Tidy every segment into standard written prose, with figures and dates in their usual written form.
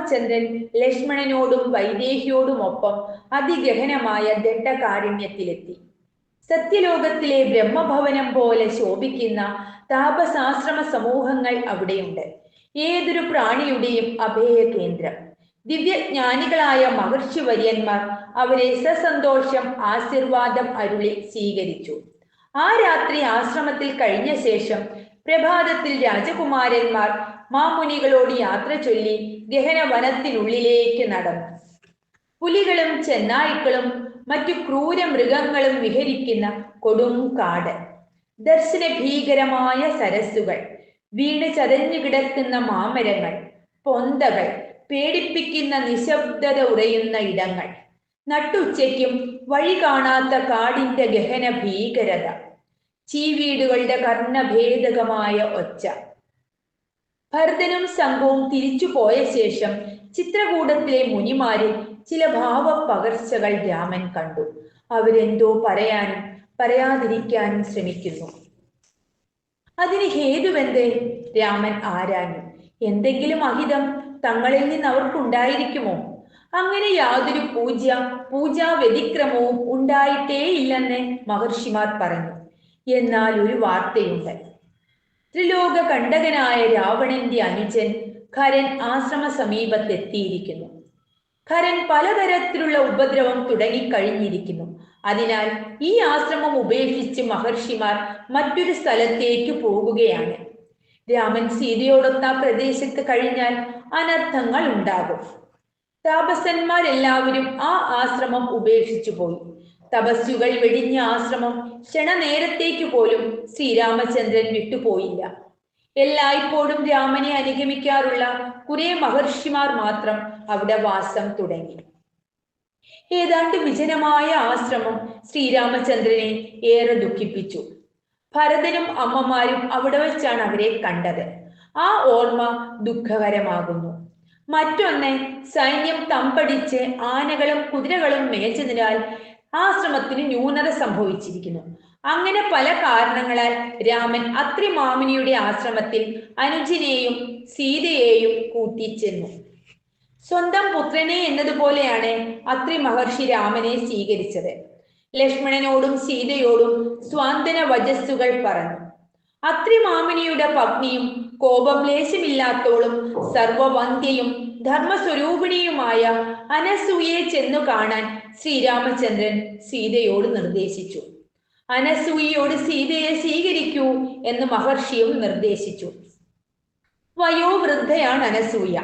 ശ്രീരാമചന്ദ്രൻ ലക്ഷ്മണനോടും വൈദേഹിയോടുമൊപ്പം അതിഗഹനമായ ദണ്ഡകാരണ്യത്തിലെത്തി. സത്യലോകത്തിലെ ബ്രഹ്മഭവനം പോലെ ശോഭിക്കുന്ന താപസാശ്രമ സമൂഹങ്ങൾ അവിടെയുണ്ട്. ഏതൊരു പ്രാണിയുടെയും അഭയ കേന്ദ്രം. ദിവ്യജ്ഞാനികളായ മഹർഷിവര്യന്മാർ അവരെ സസന്തോഷം ആശീർവാദം അരുളി സ്വീകരിച്ചു. ആ രാത്രി ആശ്രമത്തിൽ കഴിഞ്ഞ ശേഷം പ്രഭാതത്തിൽ രാജകുമാരന്മാർ മാമുനികളോട് യാത്ര ചൊല്ലി ഗഹന വനത്തിനുള്ളിലേക്ക് നടന്നു. പുലികളും ചെന്നായ്ക്കളും മറ്റു ക്രൂര മൃഗങ്ങളും വിഹരിക്കുന്ന കൊടും കാട്, ദർശന ഭീകരമായ സരസ്സുകൾ, വീണ് ചതഞ്ഞു കിടക്കുന്ന മാമരങ്ങൾ, പൊന്തകൾ, പേടിപ്പിക്കുന്ന നിശബ്ദത ഉറയുന്ന ഇടങ്ങൾ, നട്ടുച്ചയ്ക്കും വഴി കാണാത്ത കാടിന്റെ ഗഹന ഭീകരത, ചീവീടുകളുടെ കർണഭേദകമായ ഒച്ച. ഭരതനും സംഘവും തിരിച്ചു പോയ ശേഷം ചിത്രകൂടത്തിലെ മുനിമാരിൽ ചില ഭാവപകർച്ചകൾ രാമൻ കണ്ടു. അവരെന്തോ പറയാനും പറയാതിരിക്കാനും ശ്രമിക്കുന്നു. അതിന് ഹേതുവെന്തേ? രാമൻ ആരാഞ്ഞു. എന്തെങ്കിലും അഹിതം തങ്ങളിൽ നിന്ന് അവർക്കുണ്ടായിരിക്കുമോ? അങ്ങനെ യാതൊരു പൂജാ വ്യതിക്രമവും ഉണ്ടായിട്ടേയില്ലെന്ന് മഹർഷിമാർ പറഞ്ഞു. എന്നാൽ ഒരു വാർത്തയുണ്ട്. ത്രിലോക കണ്ടകനായ രാവണന്റെ അനുജൻ ഖരൻ ആശ്രമ സമീപത്തെത്തിയിരിക്കുന്നു. ഖരൻ പലതരത്തിലുള്ള ഉപദ്രവം തുടങ്ങിക്കഴിഞ്ഞിരിക്കുന്നു. അതിനാൽ ഈ ആശ്രമം ഉപേക്ഷിച്ച് മഹർഷിമാർ മറ്റൊരു സ്ഥലത്തേക്ക് പോകുകയാണ്. രാമൻ സീതയോടൊത്ത പ്രദേശത്ത് കഴിഞ്ഞാൽ അനർത്ഥങ്ങൾ ഉണ്ടാകും. താപസന്മാരെല്ലാവരും ആ ആശ്രമം ഉപേക്ഷിച്ചു പോയി. തപസ്സുകൾ വെടിഞ്ഞ ആശ്രമം ക്ഷണനേരത്തേക്ക് പോലും ശ്രീരാമചന്ദ്രൻ വിട്ടുപോയില്ല. എല്ലായ്പ്പോഴും രാമനെ അനുഗമിക്കാറുള്ള കുറെ മഹർഷിമാർ മാത്രം അവിടെ വാസം തുടങ്ങി. ഏതാണ്ട് വിജനമായ ആശ്രമം ശ്രീരാമചന്ദ്രനെ ഏറെ ദുഃഖിപ്പിച്ചു. ഭരതനും അമ്മമാരും അവിടെ വെച്ചാണ് അവരെ കണ്ടത്. ആ ഓർമ്മ ദുഃഖകരമാകുന്നു. മറ്റൊന്ന്, സൈന്യം തമ്പടിച്ച് ആനകളും കുതിരകളും മേച്ചതിനാൽ ആശ്രമത്തിന് ന്യൂനത സംഭവിച്ചിരിക്കുന്നു. അങ്ങനെ പല കാരണങ്ങളാൽ രാമൻ അത്രി മാമുനിയുടെ ആശ്രമത്തിൽ അനുജനെയും സീതയെയും കൂട്ടിച്ചെന്നു. സ്വന്തം പുത്രനെ എന്നതുപോലെയാണ് അത്രി മഹർഷി രാമനെ സ്വീകരിച്ചത്. ലക്ഷ്മണനോടും സീതയോടും സ്വാന്തന വചസ്സുകൾ പറഞ്ഞു. അത്രി മാമുനിയുടെ പത്നിയും കോപം ലേശമില്ലാത്തോളും സർവവന്ധ്യയും ധർമ്മസ്വരൂപിണിയുമായ അനസൂയയെ ചെന്നു കാണാൻ ശ്രീരാമചന്ദ്രൻ സീതയോട് നിർദ്ദേശിച്ചു. അനസൂയയോട് സീതയെ സ്വീകരിക്കൂ എന്ന് മഹർഷിയും നിർദ്ദേശിച്ചു. വയോവൃദ്ധയാണ് അനസൂയ.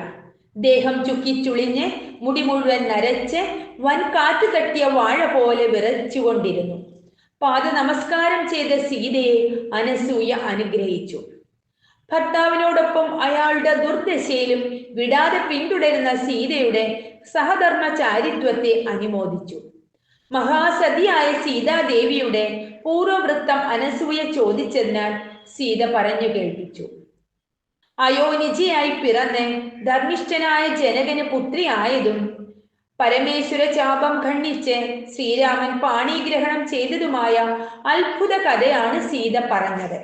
ദേഹം ചുക്കിച്ചുളിഞ്ഞ് മുടി മുഴുവൻ നരച്ച് വൻകാറ്റ് തട്ടിയ വാഴ പോലെ വിറച്ചുകൊണ്ടിരുന്നു. പാദ നമസ്കാരം ചെയ്ത സീതയെ അനസൂയ അനുഗ്രഹിച്ചു. ഭർത്താവിനോടൊപ്പം അയാളുടെ ദുർദശയിലും വിടാതെ പിന്തുടരുന്ന സീതയുടെ സഹധർമ്മചാരിത്വത്തെ അനുമോദിച്ചു. മഹാസതിയായ സീതാദേവിയുടെ പൂർവവൃത്തം അനസൂയ ചോദിച്ചതിനാൽ സീത പറഞ്ഞു കേൾപ്പിച്ചു. അയോനിജയായി പിറന്ന് ധർമ്മിഷ്ഠനായ ജനകന് പുത്രി ആയതും പരമേശ്വര ചാപം ഖണ്ഡിച്ച് ശ്രീരാമൻ പാണിഗ്രഹണം ചെയ്തതുമായ അത്ഭുത കഥയാണ് സീത പറഞ്ഞത്.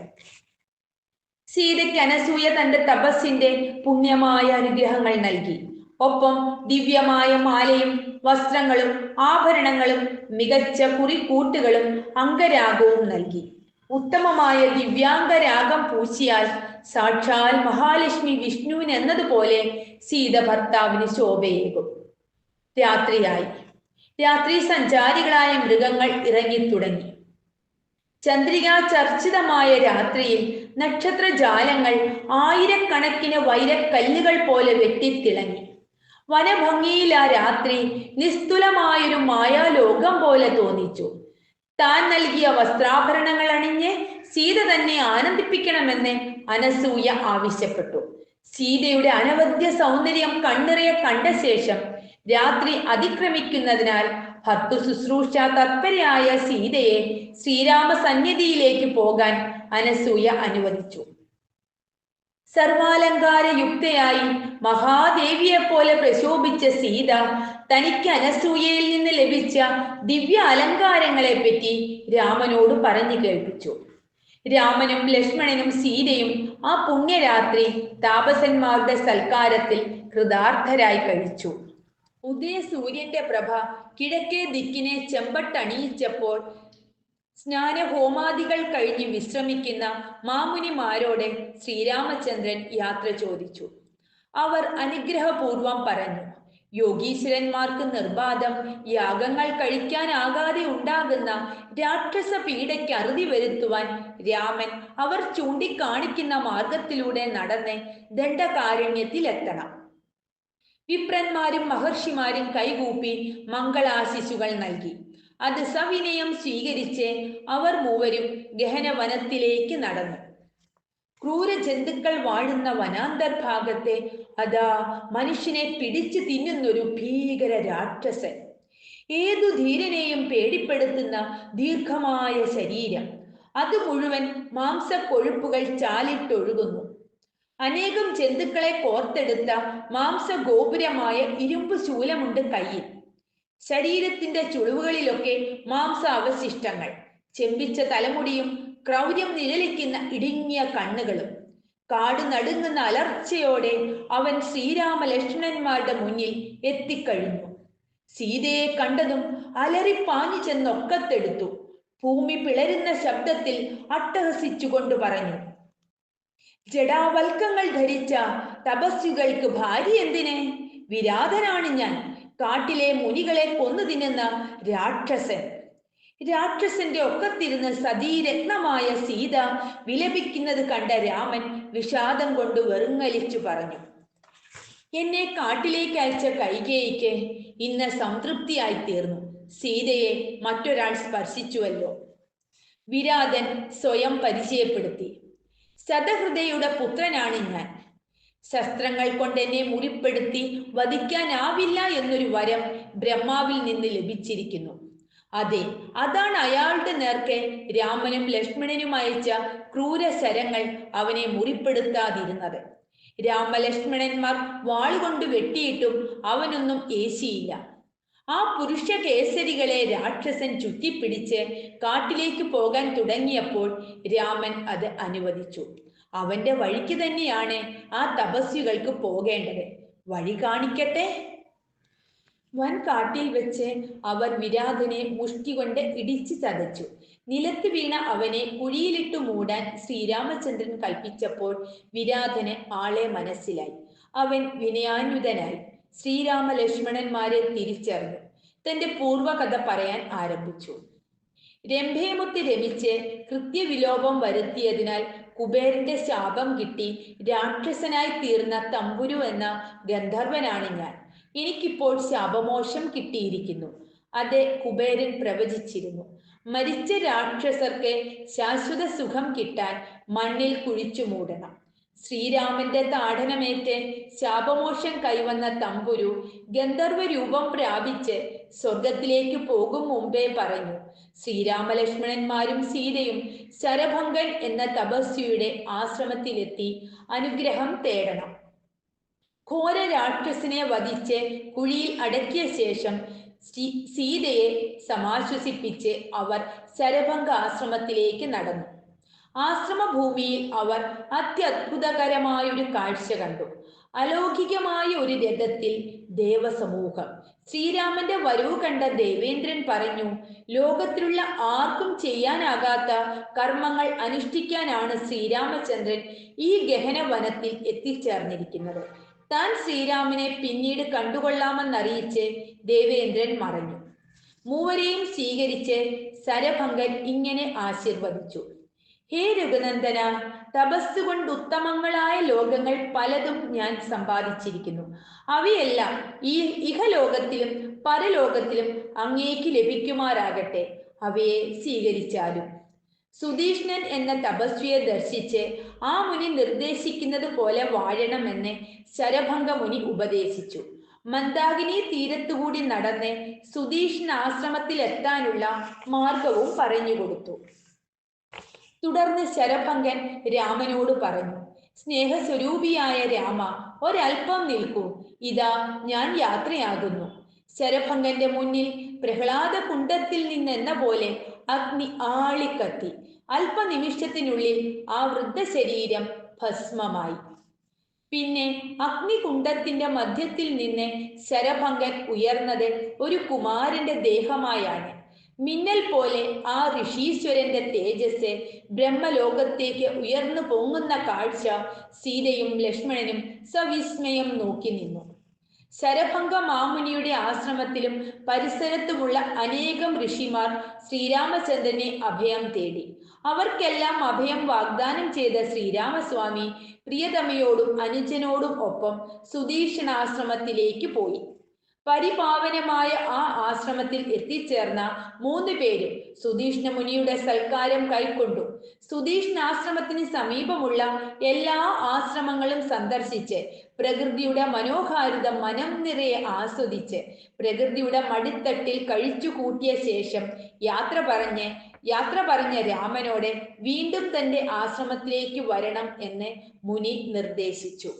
സീതയ്ക്ക് അനസൂയ തന്റെ തപസ്സിന്റെ പുണ്യമായ അനുഗ്രഹങ്ങൾ നൽകി. ഒപ്പം ദിവ്യമായ മാലയും വസ്ത്രങ്ങളും ആഭരണങ്ങളും മികച്ച കുറിക്കൂട്ടുകളും അംഗരാഗവും നൽകി. ഉത്തമമായ ദിവ്യാംഗരാഗം പൂശിയാൽ സാക്ഷാൽ മഹാലക്ഷ്മി വിഷ്ണുവിന് എന്നതുപോലെ സീത ഭർത്താവിന് ശോഭയേകും. രാത്രിയായി. രാത്രി സഞ്ചാരികളായ മൃഗങ്ങൾ ഇറങ്ങിത്തുടങ്ങി. ചന്ദ്രികാ ചർച്ചിതമായ രാത്രിയിൽ നക്ഷത്രജാലങ്ങൾ ആയിരക്കണക്കിന് വൈരക്കല്ലുകൾ പോലെ വെട്ടിത്തിളങ്ങി. വനഭംഗിയിൽ ആ രാത്രി നിസ്തുലമായൊരു മായാലോകം പോലെ തോന്നിച്ചു. താൻ നൽകിയ വസ്ത്രാഭരണങ്ങൾ അണിഞ്ഞ് സീത തന്നെ ആനന്ദിപ്പിക്കണമെന്ന് അനസൂയ ആവശ്യപ്പെട്ടു. സീതയുടെ അനവദ്യ സൗന്ദര്യം കണ്ണിറയെ കണ്ട ശേഷം രാത്രി അതിക്രമിക്കുന്നതിനാൽ ഭർത്തു ശുശ്രൂഷ തത്പരയായ സീതയെ ശ്രീരാമ സന്നിധിയിലേക്ക് പോകാൻ അനസൂയ അനുവദിച്ചു. സർവാലങ്കാരയുക്തയായി മഹാദേവിയെ പോലെ പ്രശോഭിച്ച സീത തനിക്ക് അനസൂയയിൽ നിന്ന് ലഭിച്ച ദിവ്യ അലങ്കാരങ്ങളെ പറ്റി രാമനോട് പറഞ്ഞു കേൾപ്പിച്ചു. രാമനും ലക്ഷ്മണനും സീതയും ആ പുണ്യരാത്രി താപസന്മാരുടെ സൽക്കാരത്തിൽ കൃതാർത്ഥരായി കഴിച്ചു. ഉദയസൂര്യന്റെ പ്രഭ കിഴക്കേ ദിക്കിനെ ചെമ്പട്ടണിയിച്ചപ്പോൾ സ്നാനഹോമാദികൾ കഴിഞ്ഞ് വിശ്രമിക്കുന്ന മാമുനിമാരോട് ശ്രീരാമചന്ദ്രൻ യാത്ര ചോദിച്ചു. അവർ അനുഗ്രഹപൂർവം പറഞ്ഞു, യോഗീശ്വരന്മാർക്ക് നിർബാധം യാഗങ്ങൾ കഴിക്കാനാകാതെ ഉണ്ടാകുന്ന രാക്ഷസ പീഡയ്ക്ക് അറുതി വരുത്തുവാൻ രാമൻ അവർ ചൂണ്ടിക്കാണിക്കുന്ന മാർഗത്തിലൂടെ നടന്ന് ദണ്ഡകാരണ്യത്തിലെത്തണം. വിപ്രന്മാരും മഹർഷിമാരും കൈകൂപ്പി മംഗളാശിസുകൾ നൽകി. അത് സവിനയം സ്വീകരിച്ച് അവർ മൂവരും ഗഹനവനത്തിലേക്ക് നടന്നു. ക്രൂര ജന്തുക്കൾ വാഴുന്ന വനാന്തർഭാഗത്തെ അതാ മനുഷ്യനെ പിടിച്ചു തിന്നുന്നൊരു ഭീകര രാക്ഷസൻ. ഏതു ധീരനെയും പേടിപ്പെടുത്തുന്ന ദീർഘമായ ശരീരം, അത് മുഴുവൻ മാംസക്കൊഴുപ്പുകൾ ചാലിട്ടൊഴുകുന്നു. അനേകം ജന്തുക്കളെ കോർത്തെടുത്ത മാംസഗോപുരമായ ഇരുമ്പ് ശൂലമുണ്ട് കയ്യിൽ. ശരീരത്തിന്റെ ചുളിവുകളിലൊക്കെ മാംസാവശിഷ്ടങ്ങൾ, ചെമ്പിച്ച തലമുടിയും ക്രൗര്യം നിഴലിക്കുന്ന ഇടുങ്ങിയ കണ്ണുകളും. കാട് നടുങ്ങുന്ന അലർച്ചയോടെ അവൻ ശ്രീരാമ ലക്ഷ്മണന്മാരുടെ മുന്നിൽ എത്തിക്കഴിഞ്ഞു. സീതയെ കണ്ടതും അലറിപ്പാഞ്ഞു ചെന്നൊക്കത്തെടുത്തു. ഭൂമി പിളരുന്ന ശബ്ദത്തിൽ അട്ടഹസിച്ചുകൊണ്ട് പറഞ്ഞു, ജടാവൽക്കങ്ങൾ ധരിച്ച തപസ്വികൾക്ക് ഭാര്യ എന്തിന്? വിരാതനാണ് ഞാൻ, കാട്ടിലെ മുനികളെ കൊന്നു തിന്നുന്ന രാക്ഷസൻ. രാക്ഷസന്റെ ഒക്കത്തിരുന്ന് സതീരത്നമായ സീത വിലപിക്കുന്നത് കണ്ട രാമൻ വിഷാദം കൊണ്ട് വെറുങ്ങലിച്ചു പറഞ്ഞു, എന്നെ കാട്ടിലേക്ക് അയച്ച കൈകേയിക്ക് ഇന്ന് സംതൃപ്തിയായി തീർന്നു. സീതയെ മറ്റൊരാൾ സ്പർശിച്ചുവല്ലോ. വിരാതൻ സ്വയം പരിചയപ്പെടുത്തി, ശതഹൃദയുടെ പുത്രനാണ് ഞാൻ. ശസ്ത്രങ്ങൾ കൊണ്ട് എന്നെ മുറിപ്പെടുത്തി വധിക്കാനാവില്ല എന്നൊരു വരം ബ്രഹ്മാവിൽ നിന്ന് ലഭിച്ചിരിക്കുന്നു. അതെ, അതാണ് അയാളുടെ നേർക്ക് രാമനും ലക്ഷ്മണനും അയച്ച ക്രൂരശരങ്ങൾ അവനെ മുറിപ്പെടുത്താതിരുന്നത്. രാമലക്ഷ്മണന്മാർ വാളുകൊണ്ട് വെട്ടിയിട്ടും അവനൊന്നും ഏശിയില്ല. ആ പുരുഷ കേസരികളെ രാക്ഷസൻ ചുറ്റിപ്പിടിച്ച് കാട്ടിലേക്ക് പോകാൻ തുടങ്ങിയപ്പോൾ രാമൻ അത് അനുവദിച്ചു. അവന്റെ വഴിക്ക് തന്നെയാണ് ആ തപസ്വികൾക്ക് പോകേണ്ടത്. വഴി കാണിക്കട്ടെ. വൻ കാട്ടിൽ വെച്ച് അവർ വിരാതനെ മുഷ്ടി കൊണ്ട് ഇടിച്ചു ചതച്ചു. നിലത്ത് വീണ അവനെ കുഴിയിലിട്ടു മൂടാൻ ശ്രീരാമചന്ദ്രൻ കൽപ്പിച്ചപ്പോൾ വിരാതന് ആളെ മനസ്സിലായി. അവൻ വിനയാന്വിതനായി ശ്രീരാമ ലക്ഷ്മണന്മാരെ തിരിച്ചറിഞ്ഞു. തന്റെ പൂർവകഥ പറയാൻ ആരംഭിച്ചു. രംഭേമുത്ത് രമിച്ച് കൃത്യവിലോപം വരുത്തിയതിനാൽ കുബേരന്റെ ശാപം കിട്ടി രാക്ഷസനായി തീർന്ന തമ്പുരു എന്ന ഗന്ധർവനാണ് ഞാൻ. എനിക്കിപ്പോൾ ശാപമോക്ഷം കിട്ടിയിരിക്കുന്നു. അത് കുബേരൻ പ്രവചിച്ചിരുന്നു. മരിച്ച രാക്ഷസർക്ക് ശാശ്വത സുഖം കിട്ടാൻ മണ്ണിൽ കുഴിച്ചു മൂടണം. ശ്രീരാമന്റെ താടനമേറ്റ് ശാപമോക്ഷം കൈവന്ന തമ്പുരു ഗന്ധർവ രൂപം പ്രാപിച്ച് സ്വർഗത്തിലേക്ക് പോകും മുമ്പേ പറഞ്ഞു, ശ്രീരാമലക്ഷ്മണന്മാരും സീതയും ശരഭംഗൻ എന്ന തപസ്വിയുടെ ആശ്രമത്തിലെത്തി അനുഗ്രഹം തേടണം. ഘോര രാക്ഷസിനെ വധിച്ച് കുഴിയിൽ അടക്കിയ ശേഷം സീതയെ സമാശ്വസിപ്പിച്ച് അവർ ശരഭംഗ ആശ്രമത്തിലേക്ക് നടന്നു. ആശ്രമഭൂമിയിൽ അവർ അത്യത്ഭുതകരമായൊരു കാഴ്ച കണ്ടു. അലൗകികമായ ഒരു രഥത്തിൽ ദേവസമൂഹം. ശ്രീരാമന്റെ വരവ് കണ്ട ദേവേന്ദ്രൻ പറഞ്ഞു, ലോകത്തിലുള്ള ആർക്കും ചെയ്യാനാകാത്ത കർമ്മങ്ങൾ അനുഷ്ഠിക്കാനാണ് ശ്രീരാമചന്ദ്രൻ ഈ ഗഹന വനത്തിൽ എത്തിച്ചേർന്നിരിക്കുന്നത്. താൻ ശ്രീരാമനെ പിന്നീട് കണ്ടുകൊള്ളാമെന്നറിയിച്ച് ദേവേന്ദ്രൻ മറഞ്ഞു. മൂവരെയും സ്വീകരിച്ച് ശരഭംഗൻ ഇങ്ങനെ ആശീർവദിച്ചു, ഹേ രഘുനന്ദന, തപസ്സുകൊണ്ട് ഉത്തമങ്ങളായ ലോകങ്ങൾ പലതും ഞാൻ സമ്പാദിച്ചിരിക്കുന്നു. അവയെല്ലാം ഈ ഇഹലോകത്തിലും പരലോകത്തിലും അങ്ങേക്ക് ലഭിക്കുമാറാകട്ടെ. അവയെ സ്വീകരിച്ചാലും. സുധീഷ്ണൻ എന്ന തപസ്വിയെ ദർശിച്ച് ആ മുനി നിർദ്ദേശിക്കുന്നത് പോലെ വാഴണമെന്ന് ശരഭംഗ മുനി ഉപദേശിച്ചു. മന്ദാകിനി തീരത്തുകൂടി നടന്ന് സുധീഷ്ണ ആശ്രമത്തിലെത്താനുള്ള മാർഗവും പറഞ്ഞുകൊടുത്തു. തുടർന്ന് ശരഭംഗൻ രാമനോട് പറഞ്ഞു, സ്നേഹസ്വരൂപിയായ രാമ, ഒരൽപ്പം നിൽക്കൂ. ഇതാ ഞാൻ യാത്രയാകുന്നു. ശരഭംഗന്റെ മുന്നിൽ പ്രഹ്ലാദ കുണ്ഡത്തിൽ നിന്നെന്ന പോലെ അഗ്നി ആളിക്കത്തി. അല്പനിമിഷത്തിനുള്ളിൽ ആ വൃദ്ധശരീരം ഭസ്മമായി. പിന്നെ അഗ്നികുണ്ഡത്തിന്റെ മധ്യത്തിൽ നിന്ന് ശരഭങ്കൻ ഉയർന്നത് ഒരു കുമാരന്റെ ദേഹമായാണ്. മിന്നൽ പോലെ ആ ഋഷീശ്വരന്റെ തേജസ് ബ്രഹ്മലോകത്തേക്ക് ഉയർന്നു പൊങ്ങുന്ന കാഴ്ച സീതയും ലക്ഷ്മണനും സവിസ്മയം നോക്കി നിന്നു. ശരഭംഗ മാമുനിയുടെ ആശ്രമത്തിലും പരിസരത്തുമുള്ള അനേകം ഋഷിമാർ ശ്രീരാമചന്ദ്രനെ അഭയം തേടി. അവർക്കെല്ലാം അഭയം വാഗ്ദാനം ചെയ്ത ശ്രീരാമസ്വാമി പ്രിയതമയോടും അനുജനോടും ഒപ്പം സുധീക്ഷണാശ്രമത്തിലേക്ക് പോയി. പരിപാവനമായ ആ ആശ്രമത്തിൽ എത്തിച്ചേർന്ന 3 പേരും സുധീഷ്ണ മുനിയുടെ സൽക്കാരം കൈക്കൊണ്ടു. സുധീഷ്ണാശ്രമത്തിന് സമീപമുള്ള എല്ലാ ആശ്രമങ്ങളും സന്ദർശിച്ച് പ്രകൃതിയുടെ മനോഹാരിത മനം നിറയെ ആസ്വദിച്ച് പ്രകൃതിയുടെ മടിത്തട്ടിൽ കഴിച്ചു കൂട്ടിയ ശേഷം യാത്ര പറഞ്ഞ രാമനോട് വീണ്ടും തന്റെ ആശ്രമത്തിലേക്ക് വരണം എന്ന് മുനി നിർദ്ദേശിച്ചു.